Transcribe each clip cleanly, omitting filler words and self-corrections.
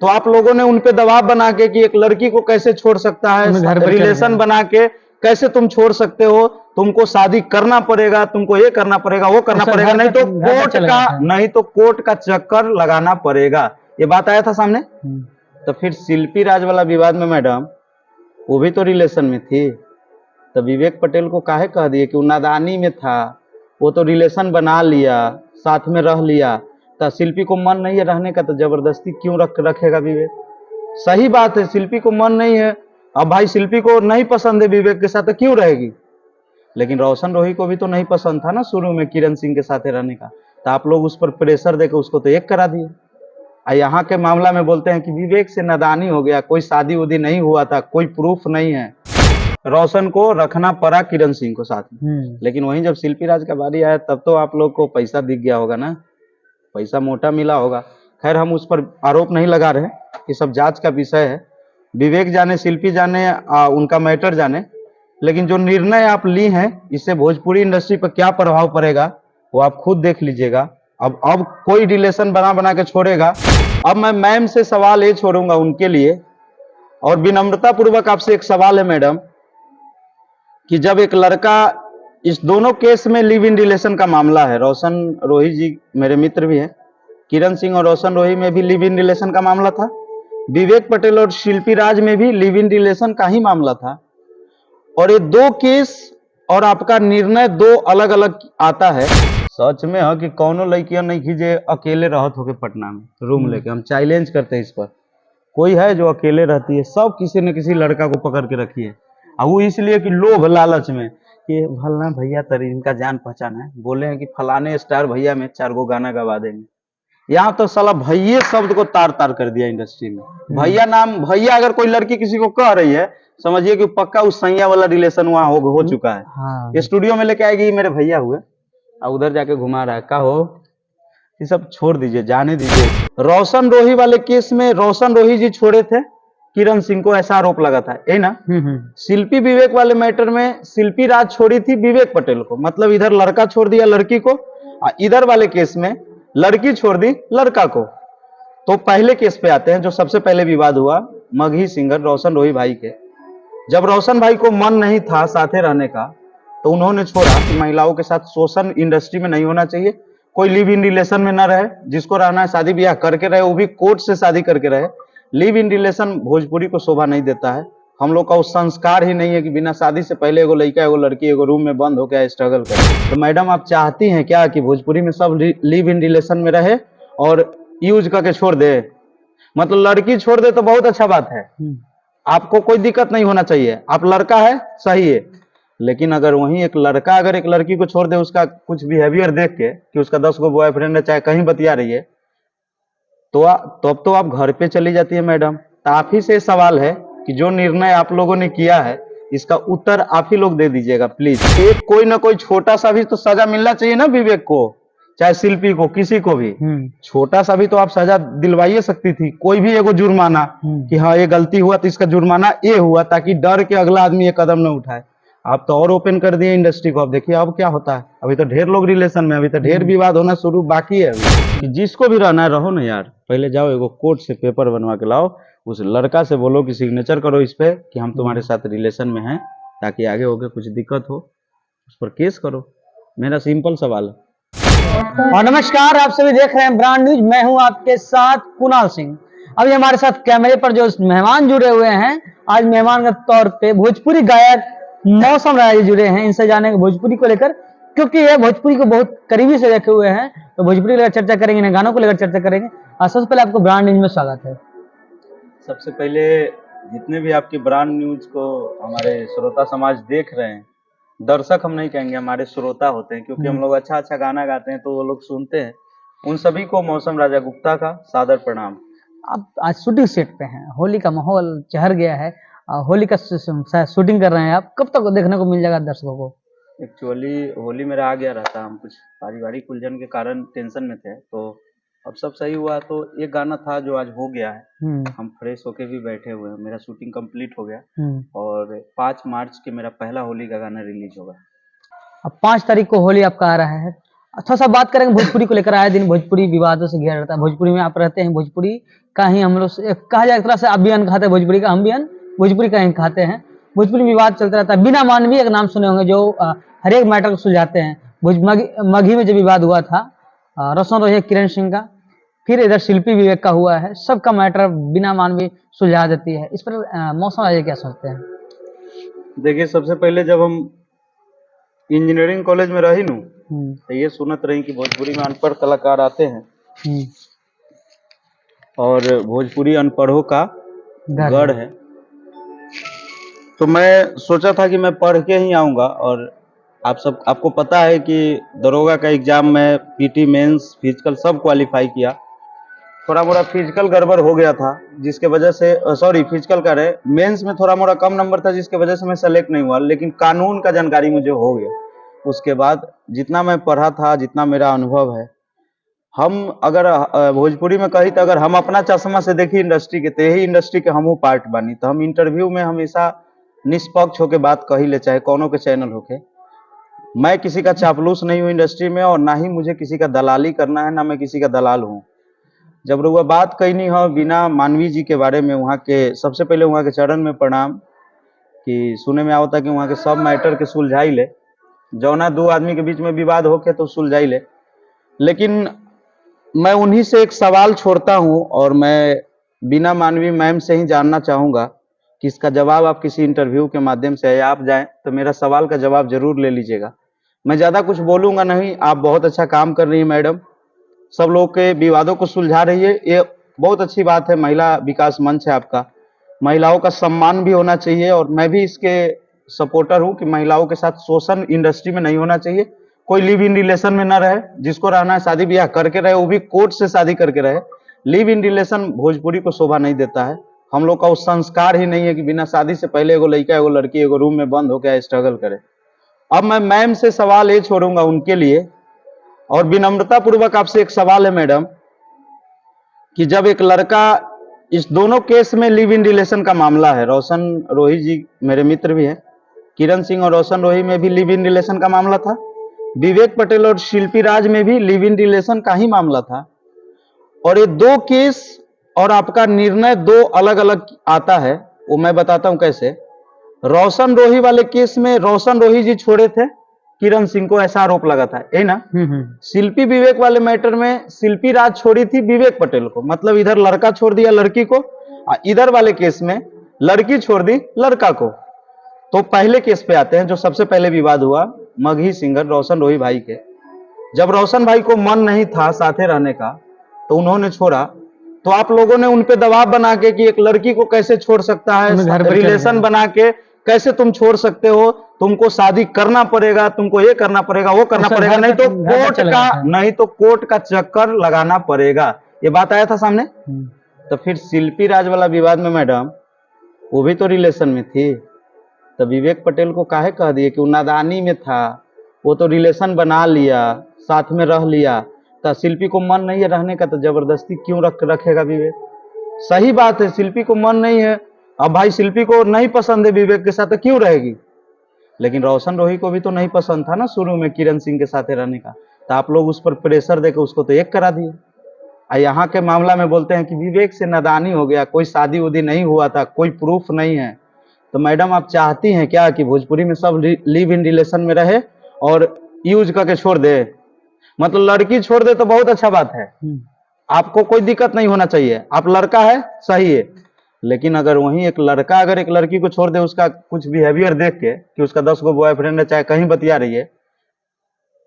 तो आप लोगों ने उनपे दबाव बना के कि एक लड़की को कैसे छोड़ सकता है, रिलेशन बना के कैसे तुम छोड़ सकते हो, तुमको शादी करना पड़ेगा, तुमको ये करना पड़ेगा, वो करना पड़ेगा, नहीं तो कोर्ट का चक्कर लगाना पड़ेगा, ये बात आया था सामने। तो फिर शिल्पी राज वाला विवाद में मैडम वो भी तो रिलेशन में थी, तो विवेक पटेल को काहे कह दिए कि वो नादानी में था, वो तो रिलेशन बना लिया, साथ में रह लिया, तो शिल्पी को मन नहीं है रहने का तो जबरदस्ती क्यों रखेगा विवेक। सही बात है, शिल्पी को मन नहीं है, अब भाई शिल्पी को नहीं पसंद है विवेक के साथ तो क्यों रहेगी, लेकिन रोशन रोही को भी तो नहीं पसंद था ना शुरू में किरण सिंह के साथ रहने का, तो आप लोग उस पर प्रेशर देकर उसको तो एक करा दिए। यहाँ के मामला में बोलते हैं कि विवेक से नादानी हो गया, कोई शादी उदी नहीं हुआ था, कोई प्रूफ नहीं है, रोशन को रखना पड़ा किरण सिंह को साथ में। लेकिन वहीं जब शिल्पी राज का बारी आया तब तो आप लोग को पैसा दिख गया होगा ना, पैसा मोटा मिला होगा। खैर हम उस पर आरोप नहीं लगा रहे, ये सब जांच का विषय है, विवेक जाने शिल्पी जाने उनका मैटर जाने, लेकिन जो निर्णय आप ली हैं इससे भोजपुरी इंडस्ट्री पर क्या प्रभाव पड़ेगा वो आप खुद देख लीजिएगा। अब कोई रिलेशन बना के छोड़ेगा। अब मैं मैम से सवाल ये छोड़ूंगा उनके लिए, और विनम्रता पूर्वक आपसे एक सवाल है मैडम कि जब एक लड़का, इस दोनों केस में लिव इन रिलेशन का मामला है, रोशन रोही जी मेरे मित्र भी हैं, किरण सिंह और रोशन रोही में भी लिव इन रिलेशन का मामला था, विवेक पटेल और शिल्पी राज में भी लिव इन रिलेशन का ही मामला था, और ये दो केस और आपका निर्णय दो अलग अलग आता है। सच में है कि कौनो लड़कियां नहीं खींचे अकेले रहत होके पटना में रूम लेके, हम चैलेंज करते हैं इस पर, कोई है जो अकेले रहती है, सब किसी न किसी लड़का को पकड़ के रखी है, और वो इसलिए कि लोभ लालच में कि फलाना भैया तरी इनका जान पहचान है, बोले हैं कि फलाने स्टार भैया में 4 गो गाना गवा देंगे। यहाँ तो साला भैया शब्द को तार तार कर दिया इंडस्ट्री में। भैया नाम, भैया अगर कोई लड़की किसी को कह रही है समझिए कि पक्का उस सैया वाला रिलेशन वहां हो चुका है। ये स्टूडियो में लेके आएगी मेरे भैया हुए, और उधर जाके घुमा रहा है, का हो ये सब छोड़ दीजिए, जाने दीजिए। रोशन रोही वाले केस में रोशन रोही जी छोड़े थे किरण सिंह को, ऐसा आरोप लगा था, यही ना। शिल्पी विवेक वाले मैटर में शिल्पी राज छोड़ी थी विवेक पटेल को, मतलब इधर लड़का छोड़ दिया लड़की को, इधर वाले केस में लड़की छोड़ दी लड़का को। तो पहले केस पे आते हैं, जो सबसे पहले विवाद हुआ मगही सिंगर रोशन रोही भाई के। जब रोशन भाई को मन नहीं था साथे रहने का तो उन्होंने छोड़ा कि महिलाओं के साथ शोषण इंडस्ट्री में नहीं होना चाहिए, कोई लिव इन रिलेशन में ना रहे, जिसको रहना है शादी ब्याह करके रहे, वो भी कोर्ट से शादी करके रहे। लिव इन रिलेशन भोजपुरी को शोभा नहीं देता है, हम लोग का वो संस्कार ही नहीं है कि बिना शादी से पहले एगो लड़का एगो लड़की एगो रूम में बंद होकर स्ट्रगल करे। तो मैडम आप चाहती हैं क्या कि भोजपुरी में सब लिव इन रिलेशन में रहे और यूज करके छोड़ दे, मतलब लड़की छोड़ दे तो बहुत अच्छा बात है, आपको कोई दिक्कत नहीं होना चाहिए, आप लड़का है सही है, लेकिन अगर वहीं एक लड़का अगर एक लड़की को छोड़ दे उसका कुछ बिहेवियर देख के कि उसका 10 गो बॉयफ्रेंड है चाहे कहीं बतिया रही है, तो अब तो आप घर पे चली जाती है मैडम। तो आप ही से सवाल है कि जो निर्णय आप लोगों ने किया है इसका उत्तर आप ही लोग दे दीजिएगा प्लीज। एक कोई ना कोई छोटा सा भी तो सजा मिलना चाहिए ना विवेक को, चाहे शिल्पी को, किसी को भी छोटा सा भी तो आप सजा दिलवाइए सकती थी, कोई भी एगो जुर्माना कि हाँ ये गलती हुआ तो इसका जुर्माना ये हुआ, ताकि डर के अगला आदमी ये कदम न उठाए। आप तो और ओपन कर दिए इंडस्ट्री को, अब देखिए अब क्या होता है, अभी तो ढेर लोग रिलेशन में, अभी तो ढेर विवाद होना शुरू बाकी है कि जिसको भी रहना है रहो ना यार, पहले जाओ एगो कोर्ट से पेपर बनवा के लाओ, उस लड़का से बोलो कि सिग्नेचर करो इस पे कि हम तुम्हारे साथ रिलेशन में हैं, ताकि आगे होके कुछ दिक्कत हो उस पर केस करो। मेरा सिंपल सवाल है। और नमस्कार, आप सभी देख रहे हैं ब्रांड न्यूज, मैं हूं आपके साथ कुणाल सिंह। अभी हमारे साथ कैमरे पर जो मेहमान जुड़े हुए हैं, आज मेहमान के तौर पे भोजपुरी गायक मौसम राय जुड़े हैं, इनसे जानेंगे भोजपुरी को लेकर, क्योंकि ये भोजपुरी को बहुत करीबी से देखे हुए हैं, तो भोजपुरी को लेकर चर्चा करेंगे, इन्हें गानों को लेकर चर्चा करेंगे। सबसे पहले आपको ब्रांड न्यूज में स्वागत है। सबसे पहले जितने भी आपकी ब्रांड न्यूज को हमारे श्रोता समाज देख रहे हैं, दर्शक हम नहीं कहेंगे, हमारे श्रोता होते हैं, क्योंकि हम लोग अच्छा अच्छा गाना गाते हैं तो वो लोग सुनते हैं, उन सभी को मौसम राजा गुप्ता का सादर प्रणाम। आप आज शूटिंग सेट पे हैं, होली का माहौल चहर गया है, होली का शूटिंग कर रहे हैं आप, कब तक देखने को मिल जाएगा दर्शकों को? एक्चुअली होली मेरा आ गया रहता, हम कुछ पारिवारिक उलझन के कारण टेंशन में थे, तो अब सब सही हुआ, तो एक गाना था जो आज हो गया है, हम फ्रेश होके भी बैठे हुए हैं, मेरा शूटिंग कंप्लीट हो गया और 5 मार्च के मेरा पहला होली का गाना रिलीज होगा। अब 5 तारीख को होली आपका आ रहा है, थोड़ा सा बात करेंगे भोजपुरी को लेकर। आए दिन भोजपुरी विवादों से घिरा रहता है। भोजपुरी में आप रहते हैं, भोजपुरी का ही हम लोग कहा जाए एक तरह से, आप भी अन्न खाते हैं भोजपुरी का, हम भी अन्न भोजपुरी का ही खाते हैं। भोजपुरी में विवाद चलता रहता है। बिना मानवी एक नाम सुने होंगे जो हर एक मैटर को सुलझाते हैं। मगही में जो विवाद हुआ था रोशन रोही किरण सिंह का, फिर इधर शिल्पी विवेक का हुआ है, सबका मैटर बिना मानवी सुलझा देती है। इस पर मौसम राय क्या सोचते हैं? देखिए, सबसे पहले जब हम इंजीनियरिंग कॉलेज में रही नू तो ये सुनत रही कि भोजपुरी में अनपढ़ कलाकार आते हैं और भोजपुरी अनपढ़ों का गढ़ है। तो मैं सोचा था कि मैं पढ़ के ही आऊंगा। और आपको पता है कि दरोगा का एग्जाम में पीटी मेंस फिजिकल सब क्वालिफाई किया। थोड़ा मोड़ा फिजिकल गड़बड़ हो गया था जिसके वजह से फिजिकल का रहे मेंस में थोड़ा मोड़ा कम नंबर था जिसके वजह से मैं सेलेक्ट नहीं हुआ। लेकिन कानून का जानकारी मुझे हो गया। उसके बाद जितना मैं पढ़ा था, जितना मेरा अनुभव है, हम अगर भोजपुरी में कही तो अगर हम अपना चश्मा से देखी इंडस्ट्री के, तो यही इंडस्ट्री के हमहू पार्ट बनी। तो हम इंटरव्यू में हमेशा निष्पक्ष होके बात कही ले, चाहे कौनों के चैनल होके। मैं किसी का चापलूस नहीं हूँ इंडस्ट्री में, और ना ही मुझे किसी का दलाली करना है, ना मैं किसी का दलाल हूँ। जब रउआ बात कहनी हो बिना मानवी जी के बारे में, वहाँ के सबसे पहले वहाँ के चरण में प्रणाम कि सुने में आवता कि वहाँ के सब मैटर के सुलझाई ले, जौना दो आदमी के बीच में विवाद होके तो सुलझाई ले। लेकिन मैं उन्हीं से एक सवाल छोड़ता हूँ और मैं बिना मानवी मैम से ही जानना चाहूँगा कि इसका जवाब आप किसी इंटरव्यू के माध्यम से आप जाएं तो मेरा सवाल का जवाब जरूर ले लीजिएगा। मैं ज़्यादा कुछ बोलूँगा नहीं। आप बहुत अच्छा काम कर रही हैं मैडम, सब लोग के विवादों को सुलझा रही है, ये बहुत अच्छी बात है। महिला विकास मंच है आपका, महिलाओं का सम्मान भी होना चाहिए। और मैं भी इसके सपोर्टर हूँ कि महिलाओं के साथ शोषण इंडस्ट्री में नहीं होना चाहिए। कोई लिव इन रिलेशन में ना रहे, जिसको रहना है शादी ब्याह करके रहे, वो भी कोर्ट से शादी करके रहे। लिव इन रिलेशन भोजपुरी को शोभा नहीं देता है। हम लोग का वो संस्कार ही नहीं है कि बिना शादी से पहले एगो लड़का एगो लड़की एगो रूम में बंद होकर स्ट्रगल करे। अब मैं मैम से सवाल ये छोड़ूंगा उनके लिए, और विनम्रता पूर्वक आपसे एक सवाल है मैडम कि जब एक लड़का, इस दोनों केस में लिव इन रिलेशन का मामला है, रोशन रोही जी मेरे मित्र भी हैं, किरण सिंह और रोशन रोही में भी लिव इन रिलेशन का मामला था, विवेक पटेल और शिल्पी राज में भी लिव इन रिलेशन का ही मामला था। और ये दो केस और आपका निर्णय दो अलग अलग आता है, वो मैं बताता हूं कैसे। रोशन रोही वाले केस में रोशन रोही जी छोड़े थे किरण सिंह को, ऐसा आरोप लगा था, यही ना। शिल्पी विवेक वाले मैटर में शिल्पी राज छोड़ी थी विवेक पटेल को, मतलब इधर लड़का छोड़ दिया लड़की को, इधर वाले केस में लड़की छोड़ दी लड़का को। तो पहले केस पे आते हैं जो सबसे पहले विवाद हुआ मगही सिंगर रोशन रोही भाई के। जब रोशन भाई को मन नहीं था साथे रहने का तो उन्होंने छोड़ा। तो आप लोगों ने उनपे दबाव बना के कि एक लड़की को कैसे छोड़ सकता है, रिलेशन बना के कैसे तुम छोड़ सकते हो, तुमको शादी करना पड़ेगा, तुमको ये करना पड़ेगा, वो करना पड़ेगा, नहीं तो कोर्ट का चक्कर लगाना पड़ेगा। ये बात आया था सामने। तो फिर शिल्पी राज वाला विवाद में मैडम वो भी तो रिलेशन में थी, तो विवेक पटेल को काहे कह दिए कि वो नादानी में था, वो तो रिलेशन बना लिया, साथ में रह लिया। तो शिल्पी को मन नहीं है रहने का तो जबरदस्ती क्यों रखेगा विवेक? सही बात है, शिल्पी को मन नहीं है, अब भाई शिल्पी को नहीं पसंद है विवेक के साथ तो क्यों रहेगी। लेकिन रोशन रोही को भी तो नहीं पसंद था ना शुरू में किरण सिंह के साथ रहने का, तो आप लोग उस पर प्रेशर देकर उसको तो एक करा दिए। यहाँ के मामला में बोलते हैं कि विवेक से नादानी हो गया, कोई शादी उदी नहीं हुआ था, कोई प्रूफ नहीं है। तो मैडम आप चाहती हैं क्या कि भोजपुरी में सब लिव इन रिलेशन में रहे और यूज करके छोड़ दे? मतलब लड़की छोड़ दे तो बहुत अच्छा बात है, आपको कोई दिक्कत नहीं होना चाहिए, आप लड़का है सही है। लेकिन अगर वहीं एक लड़का अगर एक लड़की को छोड़ दे उसका कुछ बिहेवियर देख के कि उसका 10 गो बॉयफ्रेंड है, चाहे कहीं बतिया रही है,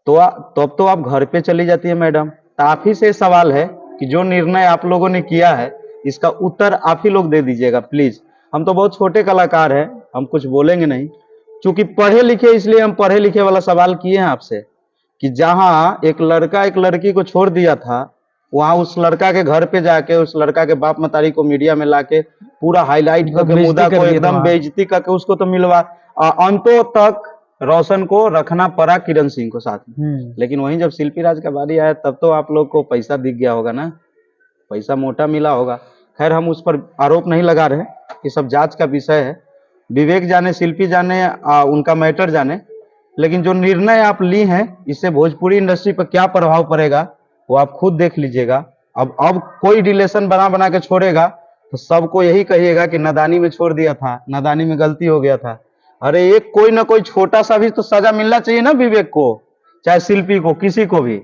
तो अब तो आप घर पे चली जाती है मैडम। तो आप ही से सवाल है कि जो निर्णय आप लोगों ने किया है इसका उत्तर आप ही लोग दे दीजिएगा प्लीज। हम तो बहुत छोटे कलाकार हैं, हम कुछ बोलेंगे नहीं, क्योंकि पढ़े लिखे इसलिए हम पढ़े लिखे वाला सवाल किए हैं आपसे कि जहां एक लड़का एक लड़की को छोड़ दिया था, वहां उस लड़का के घर पे जाके उस लड़का के बाप मतारी को मीडिया में लाके पूरा हाईलाइट करके मुद्दा को एकदम बेइज्जती करके उसको तो मिलवा अंतों तक रोशन को रखना पड़ा किरण सिंह को साथ में। लेकिन वहीं जब शिल्पी राज का बारी आया तब तो आप लोग को पैसा दिख गया होगा ना, पैसा मोटा मिला होगा। खैर हम उस पर आरोप नहीं लगा रहे, ये सब जांच का विषय है। विवेक जाने, शिल्पी जाने, उनका मैटर जाने। लेकिन जो निर्णय आप ली हैं इससे भोजपुरी इंडस्ट्री पर क्या प्रभाव पड़ेगा वो आप खुद देख लीजिएगा। अब कोई रिलेशन बना बना के छोड़ेगा तो सबको यही कहिएगा कि नादानी में छोड़ दिया था, नादानी में गलती हो गया था। अरे एक कोई ना कोई छोटा सा भी तो सजा मिलना चाहिए ना विवेक को, चाहे शिल्पी को, किसी को भी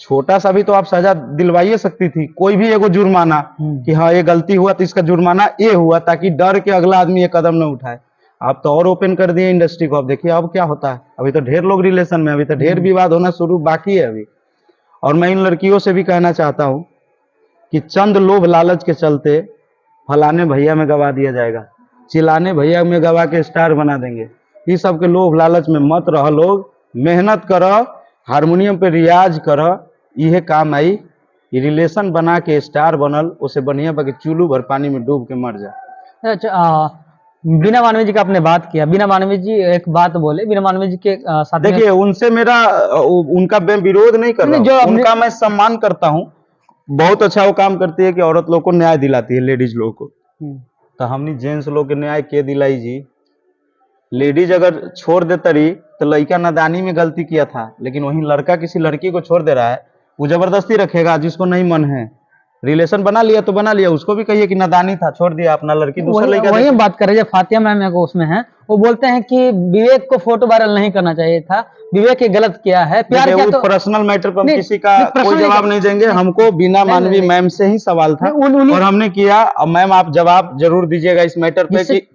छोटा सा भी तो आप सजा दिलवाइए सकती थी, कोई भी एगो जुर्माना कि हाँ ये गलती हुआ तो इसका जुर्माना ये हुआ, ताकि डर के अगला आदमी ये कदम न उठाए। आप तो और ओपन कर दिए इंडस्ट्री को। अब देखिए अब क्या होता है, अभी तो ढेर लोग रिलेशन में, अभी तो ढेर विवाद होना शुरू बाकी है अभी। और मैं इन लड़कियों से भी कहना चाहता हूँ कि चंद लोभ लालच के चलते फलाने भैया में गवा दिया जाएगा, चिल्लाने भैया में गवा के स्टार बना देंगे, ये सब के लोभ लालच में मत रहो लोग। मेहनत करो, हारमोनियम पे रियाज करो, यह काम आई। ये रिलेशन बना के स्टार बनल उसे बढ़िया बाकी चूलू भर पानी में डूब के मर जाए। अच्छा, बीना मानवी जी का आपने बात किया, बीना मानवी जी एक बात बोले, बीना मानवी जी के साथ देखिए उनसे मेरा उनका मैं विरोध नहीं कर रहा हूं, उनका मैं सम्मान करता हूं। बहुत अच्छा वो काम करती है कि औरत लोग को न्याय दिलाती है, लेडीज लोग को। तो हमने जेंट्स लोग के न्याय के दिलाई जी। लेडीज अगर छोड़ देता रही तो लड़का नादानी में गलती किया था, लेकिन वहीं लड़का किसी लड़की को छोड़ दे रहा है, वो जबरदस्ती रखेगा जिसको नहीं मन है। रिलेशन बना लिया तो बना लिया, उसको भी कहिए कि नादानी था, छोड़ दिया अपना लड़की दूसरा लड़का। वही बात कर रहे हैं, फातिया मैम को उसमें है, वो बोलते हैं कि विवेक को फोटो वायरल नहीं करना चाहिए था, विवेक ये गलत किया है, प्यार किया। तो पर्सनल मैटर पर हम किसी का कोई जवाब नहीं देंगे, हमको बिना मानवी मैम से ही सवाल था और हमने किया। मैम आप जवाब जरूर दीजिएगा इस मैटर पे कि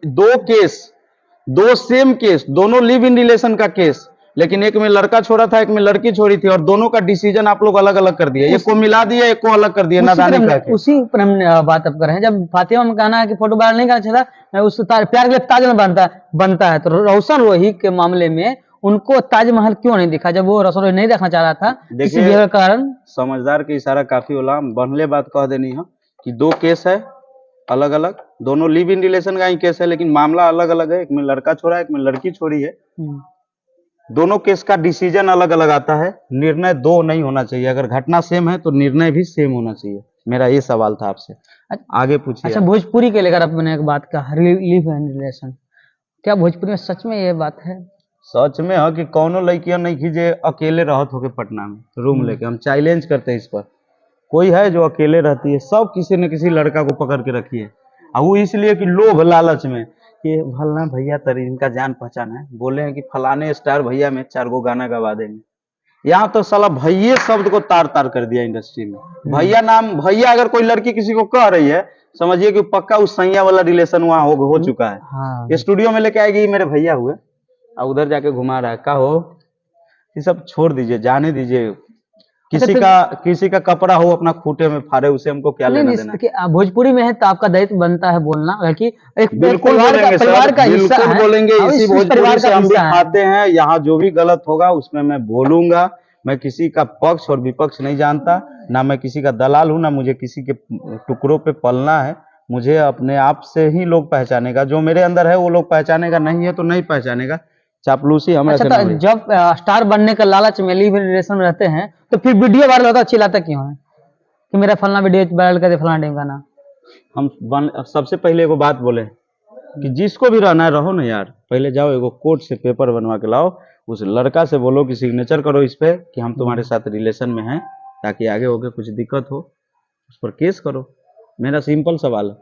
दो सेम केस, दोनों लिव इन रिलेशन का केस, लेकिन एक में लड़का छोड़ा था, एक में लड़की छोड़ी थी, और दोनों का डिसीजन आप लोग अलग अलग कर दिए, एक को मिला दिया, एक को अलग कर दिया नादानी करके। उसी पर हम बात अब कर रहे हैं। जब फातिमा में कहना है कि फोटो वायरल नहीं करना चाहिए था, उस प्यार के लिए ताजमहल बनता है, तो रोशन रोही के मामले में उनको ताजमहल क्यों नहीं दिखा जब वो रोशन रोही नहीं देखना चाह रहा था किसी भी कारण? समझदार के इशारा काफी होला, बनले बात कह देनी है कि दो केस है अलग अलग, दोनों लिव इन रिलेशन का ही केस है, लेकिन मामला अलग अलग है। एक में लड़का छोड़ा है, एक में लड़की छोड़ी है। दोनों केस का डिसीजन अलग अलग आता है, निर्णय दो नहीं होना चाहिए। अगर घटना सेम है तो निर्णय भी सेम होना चाहिए। मेरा ये सवाल था आपसे, आगे पूछिए। अच्छा, भोजपुरी के लेकर आपने एक बात कहा, लिव इन रिलेशन, क्या भोजपुरी में सच में ये बात है? सच में है कि कौनो लड़कियां नहीं खींचे अकेले रहत होके पटना में रूम लेके, हम चैलेंज करते हैं इस पर। कोई है जो अकेले रहती है? सब किसी न किसी लड़का को पकड़ के रखी है, और वो इसलिए कि लोभ लालच में कि फलाना भैया तरी इनका जान पहचान है, बोले हैं कि फलाने स्टार भैया में 4 गो गाना गवा देंगे। यहाँ तो साला भैया शब्द को तार तार कर दिया इंडस्ट्री में। भैया नाम, भैया अगर कोई लड़की किसी को कह रही है, समझिए कि पक्का उस सैया वाला रिलेशन वहां हो चुका है। ये स्टूडियो में लेके आएगी मेरे भैया हुए, और उधर जाके घुमा रहा है। का हो, ये सब छोड़ दीजिए, जाने दीजिए। किसी का कपड़ा हो अपना खूटे में फाड़े, उसे हमको क्या लेना देना। भोजपुरी में है तो आपका दायित्व बनता है बोलना, कि एक बिल्कुल परिवार का हिस्सा है, बोलेंगे। इसी भोजपुरी से हम भी खाते हैं, यहाँ जो भी गलत होगा उसमें मैं बोलूंगा। मैं किसी का पक्ष और विपक्ष नहीं जानता, ना मैं किसी का दलाल हूँ, ना मुझे किसी के टुकड़ों पे पलना है। मुझे अपने आप से ही लोग पहचानेगा, जो मेरे अंदर है वो लोग पहचानेगा, नहीं है तो नहीं पहचानेगा। चापलूसी हमें। अच्छा, तो जब स्टार बनने का लालच में लिव इन रिलेशन में रहते हैं तो फिर वीडियो वायरल होता चिल्लाता क्यों है कि मेरा फलना वीडियो वायरल कर दे, फलाना टाइम का ना? हम सबसे पहले एगो बात बोले कि जिसको भी रहना है रहो ना यार, पहले जाओ एगो कोर्ट से पेपर बनवा के लाओ, उस लड़का से बोलो कि सिग्नेचर करो इस पे कि हम तुम्हारे साथ रिलेशन में हैं, ताकि आगे होके कुछ दिक्कत हो उस पर केस करो। मेरा सिंपल सवाल है।